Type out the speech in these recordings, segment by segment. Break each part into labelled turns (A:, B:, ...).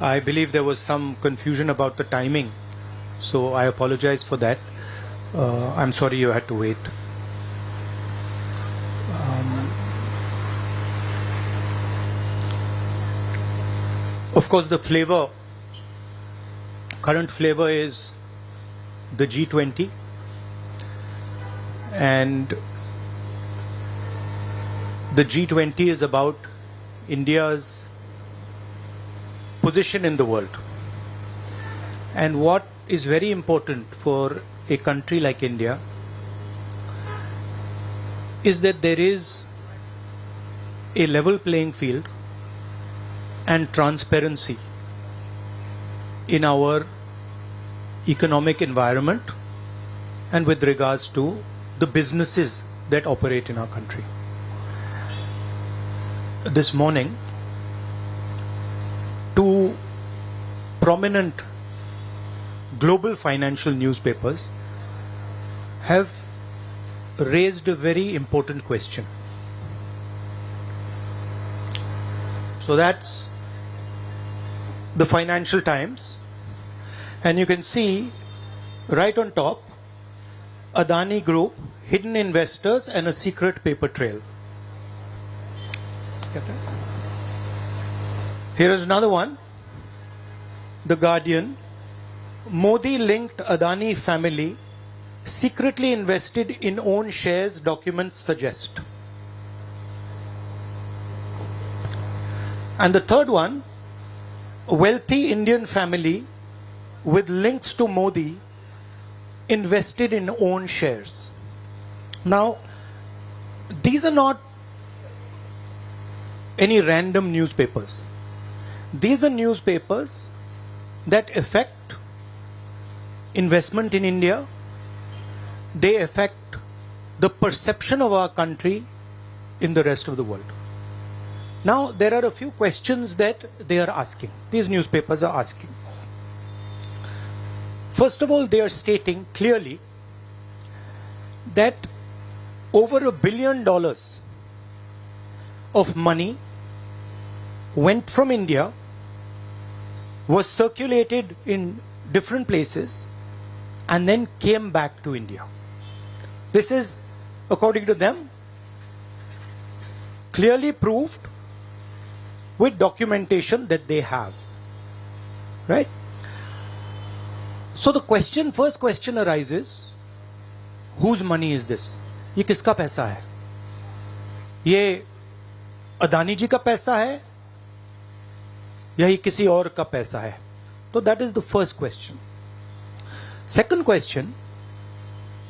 A: I believe there was some confusion about the timing, so I apologize for that. I'm sorry you had to wait. Of course, the current flavor is the G20, and the G20 is about India's position in the world. And what is very important for a country like India is that there is a level playing field and transparency in our economic environment and with regards to the businesses that operate in our country. This morning, two prominent global financial newspapers have raised a very important question. So that's the Financial Times, and you can see right on top, Adani Group, hidden investors and a secret paper trail. Here is another one, The Guardian, Modi-linked Adani family secretly invested in own shares, documents suggest. And the third one, a wealthy Indian family with links to Modi invested in own shares. Now, these are not any random newspapers. These are newspapers that affect investment in India. They affect the perception of our country in the rest of the world. Now, there are a few questions that they are asking. These newspapers are asking. First of all, they are stating clearly that over $1 billion of money went from India, was circulated in different places, and then came back to India. This is, according to them, clearly proved with documentation that they have. Right? So the first question arises, whose money is this? ये किसका पैसा है? ये अदानी जी का पैसा है या ये किसी और का पैसा है? So that is the first question. Second question,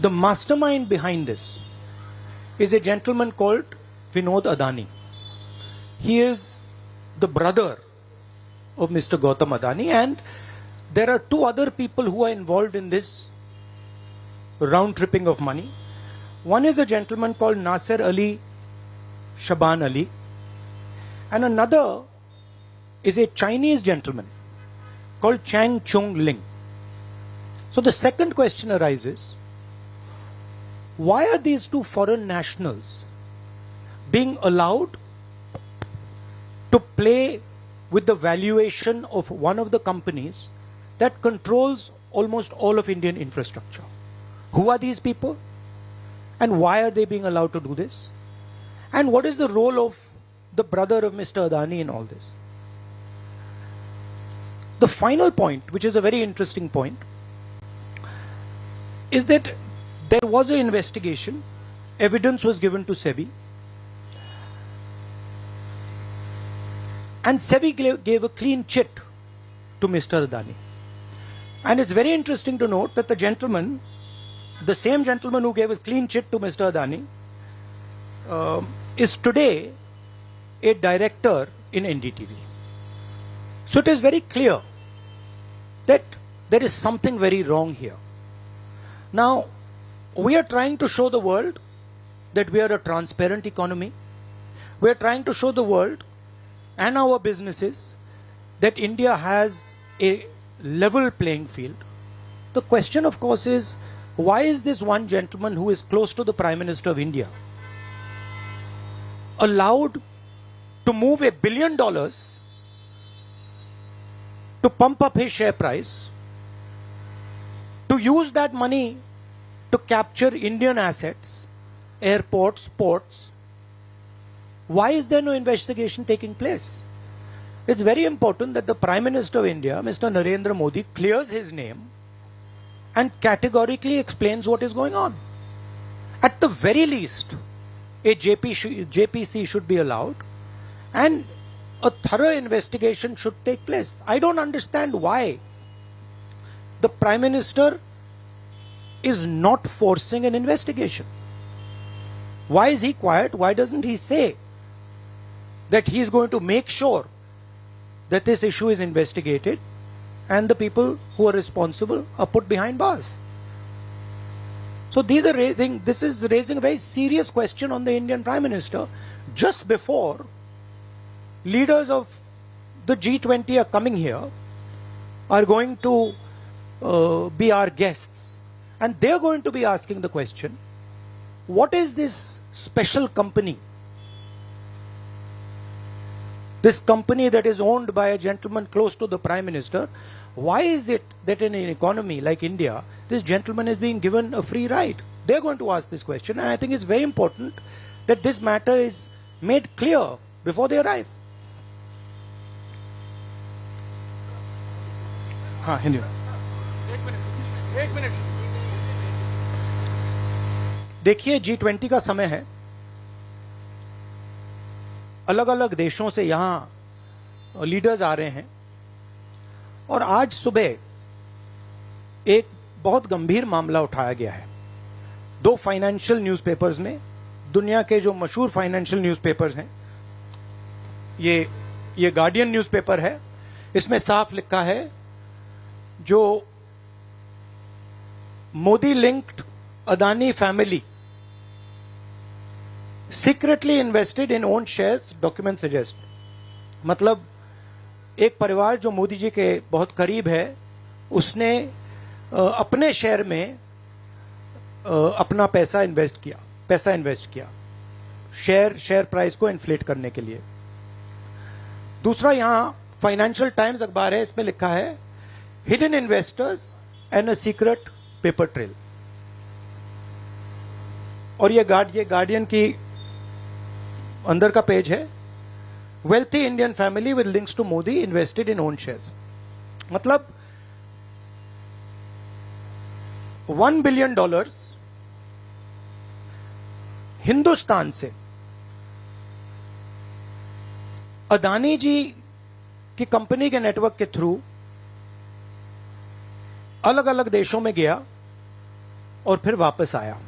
A: the mastermind behind this is a gentleman called Vinod Adani. He is the brother of Mr. Gautam Adani, and there are two other people who are involved in this round tripping of money. One is a gentleman called Nasser Ali Shaban Ali, and another is a Chinese gentleman called Chang Chung Ling. So the second question arises, why are these two foreign nationals being allowed to play with the valuation of one of the companies that controls almost all of Indian infrastructure? Who are these people? And why are they being allowed to do this? And what is the role of the brother of Mr. Adani in all this? The final point, which is a very interesting point, is that there was an investigation, evidence was given to SEBI, and SEBI gave a clean chit to Mr. Adani. And it's very interesting to note that the same gentleman who gave a clean chit to Mr. Adani is today a director in NDTV. So it is very clear that there is something very wrong here. Now, we are trying to show the world that we are a transparent economy. We are trying to show the world and our businesses that India has a level playing field. The question, of course, is why is this one gentleman who is close to the Prime Minister of India allowed to move $1 billion to pump up his share price, to use that money to capture Indian assets, airports, ports. Why is there no investigation taking place? It's very important that the Prime Minister of India, Mr. Narendra Modi, clears his name and categorically explains what is going on. At the very least, a JPC should be allowed and a thorough investigation should take place. I don't understand why the Prime Minister is not forcing an investigation. Why is he quiet? Why doesn't he say that he is going to make sure that this issue is investigated and the people who are responsible are put behind bars? So this is raising a very serious question on the Indian Prime Minister just before leaders of the G20 are coming here, are going to be our guests, and they're going to be asking the question, what is this special company? This company that is owned by a gentleman close to the Prime Minister, why is it that in an economy like India, this gentleman is being given a free ride? They're going to ask this question, and I think it's very important that this matter is made clear before they arrive. हाँ, हिंदी में। एक minute. देखिए, G20 का समय है। अलग अलग देशों से यहां लीडर्स आ रहे हैं और आज सुबह एक बहुत गंभीर मामला उठाया गया है। दो फाइनेंशियल न्यूज़पेपर्स में, दुनिया के जो मशहूर फाइनेंशियल न्यूज़पेपर्स हैं, ये गार्डियन न्यूज़पेपर है, इसमें साफ लिखा है, जो Modi linked Adani family secretly invested in own shares, document suggest. मतलब एक परिवार जो मोदी जी के बहुत करीब है, उसने अपने शेयर में अपना पैसा इन्वेस्ट किया शेयर प्राइस को इन्फ्लेट करने के लिए। दूसरा, यहां फाइनेंशियल टाइम्स अखबार है, इसमें लिखा है hidden investors and a secret paper trail. और ये गार्डियन की अंदर का पेज है, wealthy Indian family with links to Modi invested in own shares. मतलब $1 बिलियन हिंदुस्तान से अदानी जी की कंपनी के नेटवर्क के थ्रू अलग अलग देशों में गया और फिर वापस आया,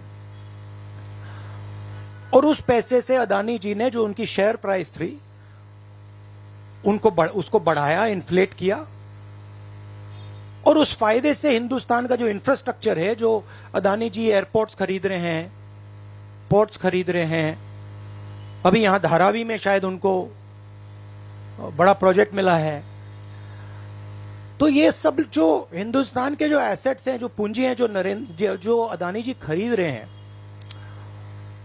A: और उस पैसे से अदानी जी ने, जो उनकी शेयर प्राइस थी, उसको बढ़ाया, इन्फ्लेट किया, और उस फायदे से हिंदुस्तान का जो इंफ्रास्ट्रक्चर है, जो अदानी जी एयरपोर्ट्स खरीद रहे हैं, पोर्ट्स खरीद रहे हैं, अभी यहां धारावी में शायद उनको बड़ा प्रोजेक्ट मिला है, तो ये सब जो हिंदुस्तान के जो एसेट्स हैं, जो पूंजी हैं, जो अदानी जी खरीद रहे हैं,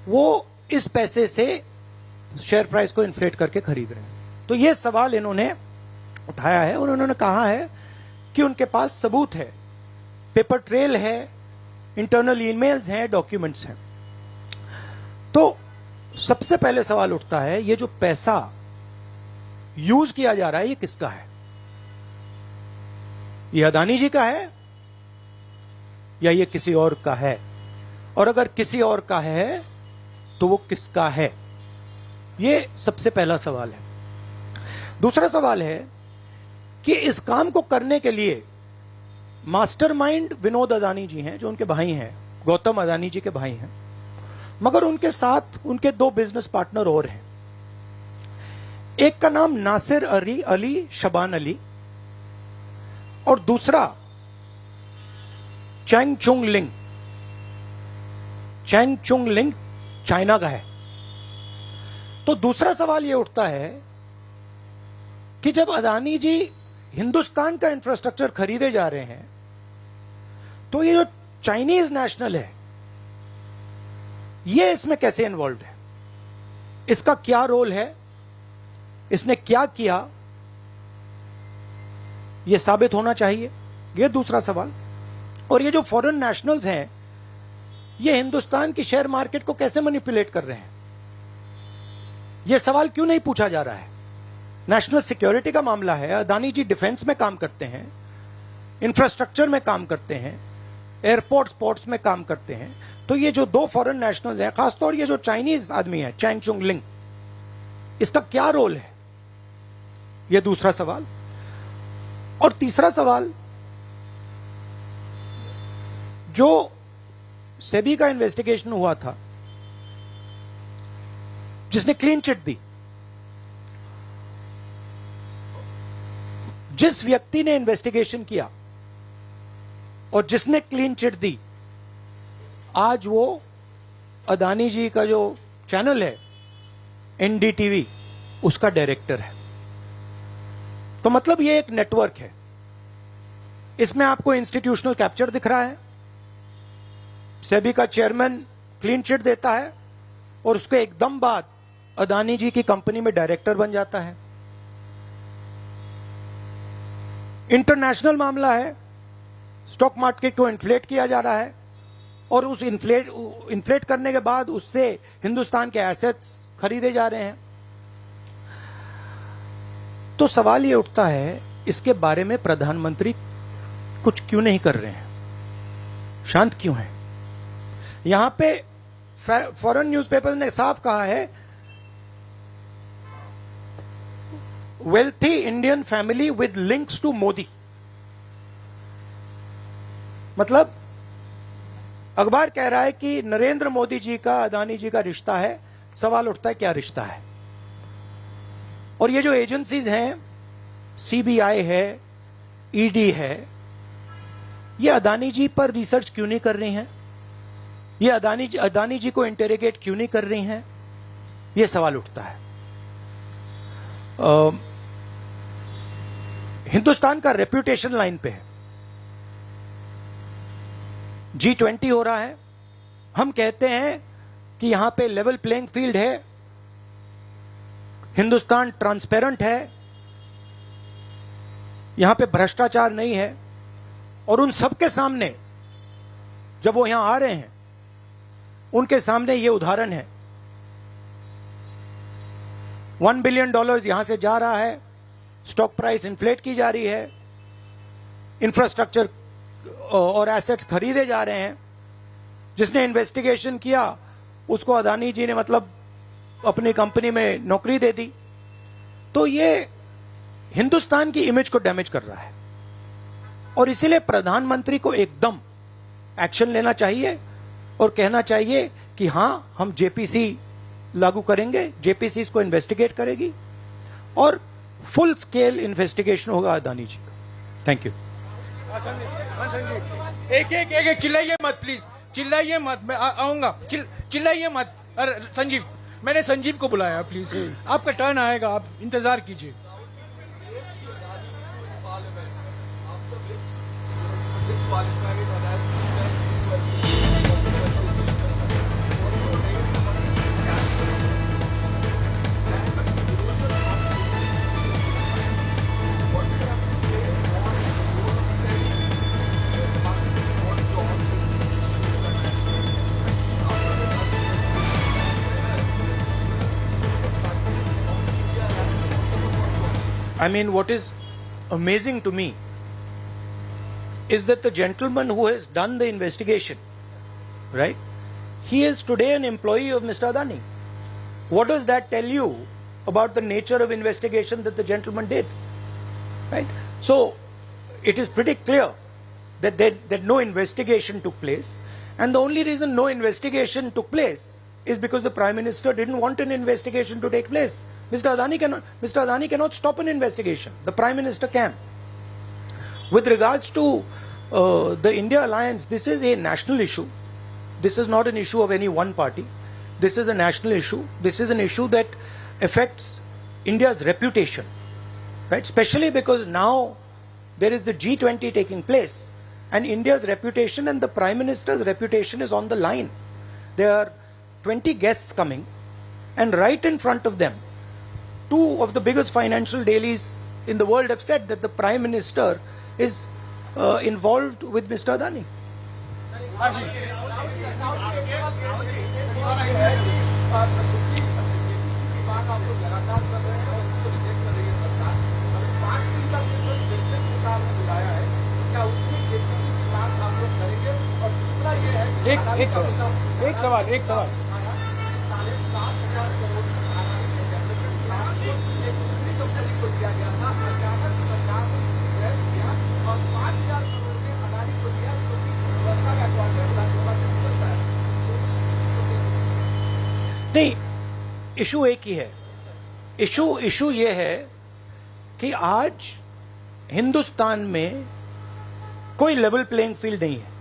A: वो इस पैसे से शेयर प्राइस को इन्फ्लेट करके खरीद रहे हैं। तो ये सवाल इन्होंने उठाया है और उन्होंने कहा है कि उनके पास सबूत है, पेपर ट्रेल है, इंटरनल ईमेल्स हैं, डॉक्यूमेंट्स हैं। तो सबसे पहले सवाल उठता है, ये जो पैसा यूज किया जा रहा है, ये किसका है? ये अदानी जी का है या ये किसी और का है? और अगर किसी और का है तो वो किसका है? ये सबसे पहला सवाल है। दूसरा सवाल है कि इस काम को करने के लिए मास्टरमाइंड विनोद अदानी जी हैं, जो उनके भाई हैं, गौतम अदानी जी के भाई हैं, मगर उनके साथ उनके दो बिजनेस पार्टनर और हैं। एक का नाम नासिर अली शबान अली और दूसरा चैंग चुंग लिंग चाइना का है। तो दूसरा सवाल यह उठता है कि जब अदानी जी हिंदुस्तान का इंफ्रास्ट्रक्चर खरीदे जा रहे हैं, तो ये जो चाइनीज नेशनल है, ये इसमें कैसे इन्वॉल्व है? इसका क्या रोल है? इसने क्या किया? ये साबित होना चाहिए। ये दूसरा सवाल। और ये जो फॉरेन नेशनल्स हैं, ये हिंदुस्तान की शेयर मार्केट को कैसे मैनिपुलेट कर रहे हैं, ये सवाल क्यों नहीं पूछा जा रहा है? नेशनल सिक्योरिटी का मामला है। अदानी जी डिफेंस में काम करते हैं, इंफ्रास्ट्रक्चर में काम करते हैं, एयरपोर्ट स्पोर्ट्स में काम करते हैं। तो ये जो दो फॉरेन नेशनल्स हैं, खासतौर ये जो चाइनीज आदमी है चैंग चुंग लिंग, इसका क्या रोल है? ये दूसरा सवाल। और तीसरा सवाल, जो सेबी का इन्वेस्टिगेशन हुआ था जिसने क्लीन चिट दी, जिस व्यक्ति ने इन्वेस्टिगेशन किया और जिसने क्लीन चिट दी, आज वो अदानी जी का जो चैनल है एनडीटीवी, उसका डायरेक्टर है। तो मतलब ये एक नेटवर्क है। इसमें आपको इंस्टीट्यूशनल कैप्चर दिख रहा है। सेबी का चेयरमैन क्लीन चिट देता है और उसके एकदम बाद अदानी जी की कंपनी में डायरेक्टर बन जाता है। इंटरनेशनल मामला है, स्टॉक मार्केट को इन्फ्लेट किया जा रहा है और उस इन्फ्लेट करने के बाद उससे हिंदुस्तान के एसेट्स खरीदे जा रहे हैं। तो सवाल ये उठता है, इसके बारे में प्रधानमंत्री कुछ क्यों नहीं कर रहे हैं, शांत क्यों हैं? यहां पे फॉरेन न्यूज़पेपर ने साफ कहा है, wealthy Indian family with links to Modi. मतलब अखबार कह रहा है कि नरेंद्र मोदी जी का अदानी जी का रिश्ता है। सवाल उठता है क्या रिश्ता है? और ये जो एजेंसीज हैं, सीबीआई है, ईडी है, ये अदानी जी पर रिसर्च क्यों नहीं कर रही हैं? ये अदानी जी को इंटेरोगेट क्यों नहीं कर रही हैं? ये सवाल उठता है। हिंदुस्तान का रेप्यूटेशन लाइन पे है। G20 हो रहा है, हम कहते हैं कि यहां पे लेवल प्लेइंग फील्ड है, हिंदुस्तान ट्रांसपेरेंट है, यहां पे भ्रष्टाचार नहीं है। और उन सबके सामने जब वो यहां आ रहे हैं, उनके सामने ये उदाहरण है, $1 बिलियन यहां से जा रहा है, स्टॉक प्राइस इन्फ्लेट की जा रही है, इंफ्रास्ट्रक्चर और एसेट्स खरीदे जा रहे हैं। जिसने इन्वेस्टिगेशन किया उसको अदानी जी ने मतलब अपनी कंपनी में नौकरी दे दी। तो ये हिंदुस्तान की इमेज को डैमेज कर रहा है और इसीलिए प्रधानमंत्री को एकदम एक्शन लेना चाहिए और कहना चाहिए कि हां, हम जेपीसी लागू करेंगे, जेपीसी इसको इन्वेस्टिगेट करेगी और फुल स्केल इन्वेस्टिगेशन होगा अदानी जी का। Thank you.
B: एक चिल्लाइए मत प्लीज, चिल्लाइए मत, मैं आऊंगा। चिल्लाइए मत। अरे संजीव, मैंने संजीव को बुलाया, प्लीज आपका टर्न आएगा, आप इंतजार कीजिए।
A: I mean, what is amazing to me is that the gentleman who has done the investigation, right, he is today an employee of Mr. Adani. What does that tell you about the nature of investigation that the gentleman did? Right? So, it is pretty clear that no investigation took place, and the only reason no investigation took place is because the Prime Minister didn't want an investigation to take place. Mr. Adani cannot stop an investigation. The Prime Minister can. With regards to the India alliance, this is a national issue. This is not an issue of any one party. This is a national issue. This is an issue that affects India's reputation, right? Especially because now there is the G20 taking place, and India's reputation and the Prime Minister's reputation is on the line. There are 20 guests coming, and right in front of them, two of the biggest financial dailies in the world have said that the Prime Minister is involved with Mr. Adani.
B: एक सवाल
A: नहीं, issue एक ही है। Issue ये है कि आज हिंदुस्तान में कोई लेवल प्लेइंग फील्ड नहीं है।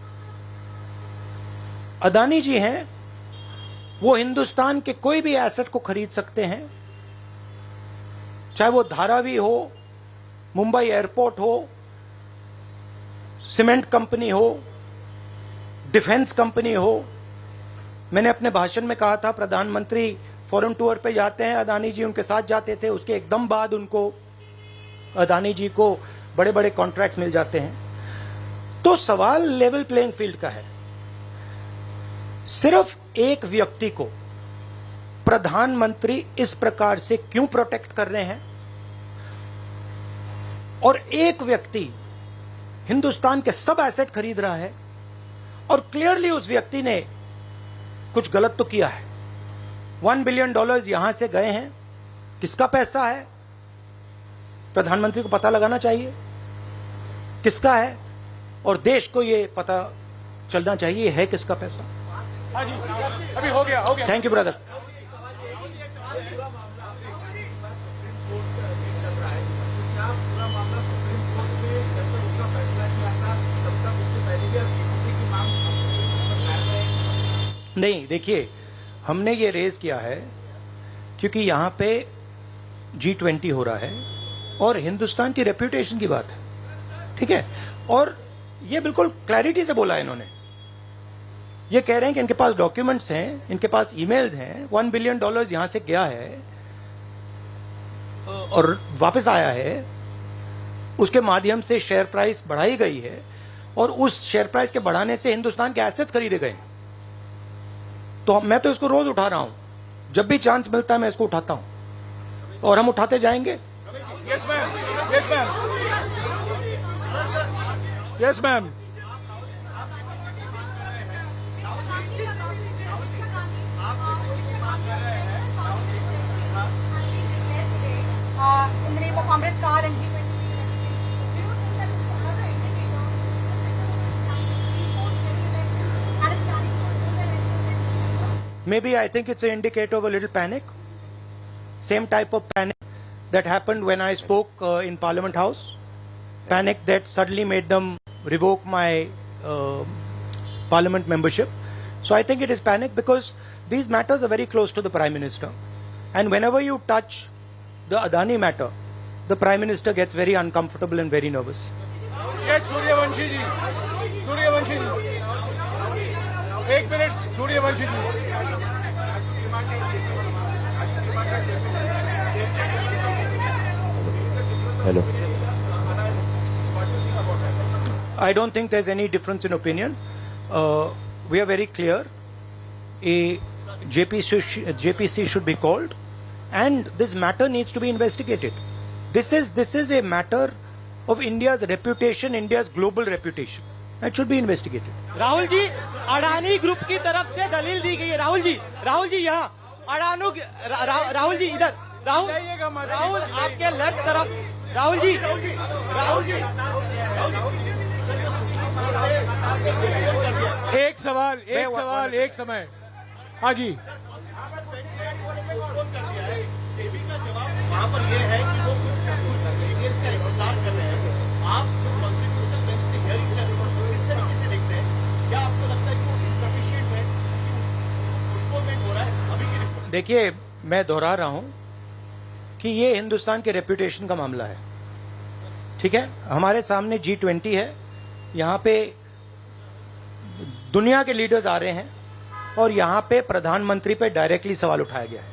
A: अदानी जी हैं, वो हिंदुस्तान के कोई भी एसेट को खरीद सकते हैं, चाहे वो धारावी हो, मुंबई एयरपोर्ट हो, सीमेंट कंपनी हो, डिफेंस कंपनी हो। मैंने अपने भाषण में कहा था, प्रधानमंत्री फॉरेन टूर पे जाते हैं, अदानी जी उनके साथ जाते थे, उसके एकदम बाद उनको अदानी जी को बड़े बड़े कॉन्ट्रैक्ट्स मिल जाते हैं। तो सवाल लेवल प्लेइंग फील्ड का है। सिर्फ एक व्यक्ति को प्रधानमंत्री इस प्रकार से क्यों प्रोटेक्ट कर रहे हैं, और एक व्यक्ति हिंदुस्तान के सब एसेट खरीद रहा है, और क्लियरली उस व्यक्ति ने कुछ गलत तो किया है। $1 बिलियन यहां से गए हैं, किसका पैसा है? प्रधानमंत्री को पता लगाना चाहिए किसका है, और देश को यह पता चलना चाहिए है किसका पैसा।
B: अभी हो गया
A: थैंक यू ब्रदर। नहीं, देखिए, हमने ये रेज किया है क्योंकि यहां पे G20 हो रहा है और हिंदुस्तान की रेप्यूटेशन की बात है, ठीक है। और ये बिल्कुल क्लैरिटी से बोला है इन्होंने। ये कह रहे हैं कि इनके पास डॉक्यूमेंट्स हैं, इनके पास ईमेल्स हैं, $1 बिलियन यहां से गया है और वापस आया है, उसके माध्यम से शेयर प्राइस बढ़ाई गई है, और उस शेयर प्राइस के बढ़ाने से हिंदुस्तान के एसेट्स खरीदे गए। तो मैं तो इसको रोज उठा रहा हूं, जब भी चांस मिलता है मैं इसको उठाता हूं, और हम उठाते जाएंगे।
B: Yes ma'am, yes ma'am, yes ma'am.
C: In the name of Amrit Kaur and G20, do you think that this is another indicator and it's planning for the election?
A: Maybe I think it's an indicator of a little panic. Same type of panic that happened when I spoke in Parliament House. Panic that suddenly made them revoke my Parliament membership. So I think it is panic because these matters are very close to the Prime Minister. And whenever you touch the Adani matter, the Prime Minister gets very uncomfortable and very nervous.
B: Yes, Suryavanshi ji. Suryavanshi ji. एक minute, Suryavanshi ji.
D: Hello.
A: I don't think there's any difference in opinion. We are very clear. A JPC should be called, and this matter needs to be investigated. This is a matter of India's reputation, India's global reputation. That should be investigated.
E: Rahul ji, Adani group की तरफ से दलील दी गई है। राहुल जी यहाँ राहुल जी इधर, राहुल आपके left तरफ, राहुल जी
B: एक सवाल एक समय। हाँ जी,
F: सेबी का जवाब वहां पर यह है कि वो कुछ मीडियंस का इंतजार कर रहे हैं। आप जो कॉन्स्टिट्यूशनल बेंच की हियरिंग चल रही है उसको किस तरीके से देखते हैं? क्या आपको लगता है कि वो इनसफिशिएंट है, पोस्टपोनमेंट हो रहा है अभी की रिपोर्ट?
A: देखिए, मैं दोहरा रहा हूं कि ये हिंदुस्तान के रेपुटेशन का मामला है, ठीक है। हमारे सामने G20 है, यहां पे दुनिया के लीडर्स आ रहे हैं और यहां पे प्रधानमंत्री पे डायरेक्टली सवाल उठाया गया है।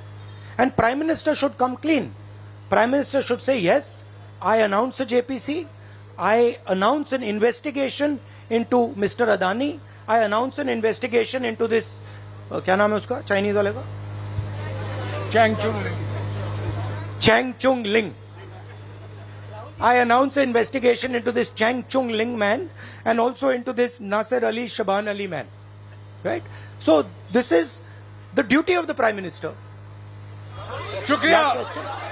A: And prime minister should come clean. Prime minister should say yes, I announce a JPC. I announce an investigation into Mr. Adani. I announce an investigation into this, क्या नाम है उसका चाइनीज वाले का Chang Chung Ling. I announce an investigation into this Chang Chung Ling man and also into this Nasser Ali Shaban Ali man. Right? So this is the duty of the Prime Minister.
B: शुक्रिया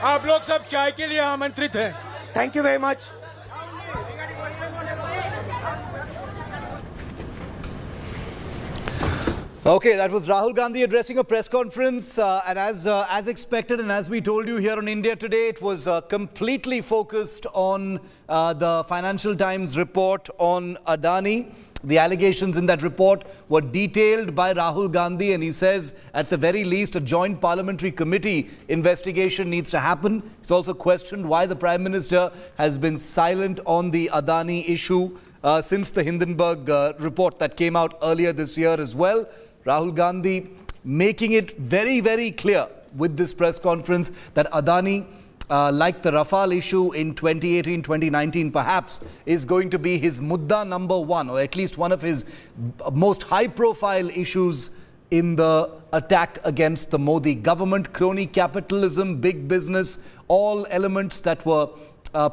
B: आप लोग सब चाय के लिए आमंत्रित हैं
A: Thank you very much.
D: Okay, that was Rahul Gandhi addressing a press conference, and as expected and as we told you here on India Today, it was completely focused on the Financial Times report on Adani. The allegations in that report were detailed by Rahul Gandhi, and he says at the very least a joint parliamentary committee investigation needs to happen. He's also questioned why the Prime Minister has been silent on the Adani issue since the Hindenburg report that came out earlier this year as well. Rahul Gandhi making it very, very clear with this press conference that Adani, like the Rafale issue in 2018, 2019, perhaps is going to be his mudda number one, or at least one of his most high-profile issues in the attack against the Modi government. Crony capitalism, big business, all elements that were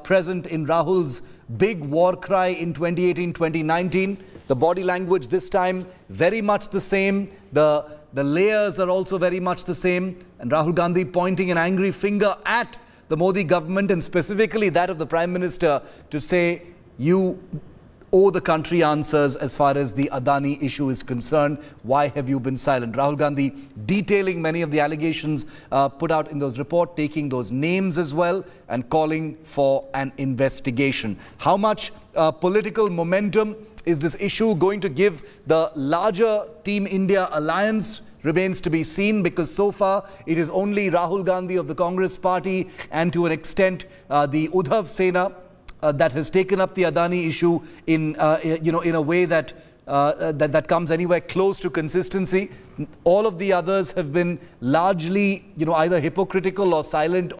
D: present in Rahul's big war cry in 2018, 2019. The body language this time very much the same. The layers are also very much the same. And Rahul Gandhi pointing an angry finger at the Modi government and specifically that of the Prime Minister to say, you owe the country answers as far as the Adani issue is concerned. Why have you been silent? Rahul Gandhi detailing many of the allegations put out in those reports, taking those names as well and calling for an investigation. How much political momentum is this issue going to give the larger Team India alliance remains to be seen, because so far it is only Rahul Gandhi of the Congress party and to an extent the Udhav Sena that has taken up the Adani issue in a way that that comes anywhere close to consistency. All of the others have been largely either hypocritical or silent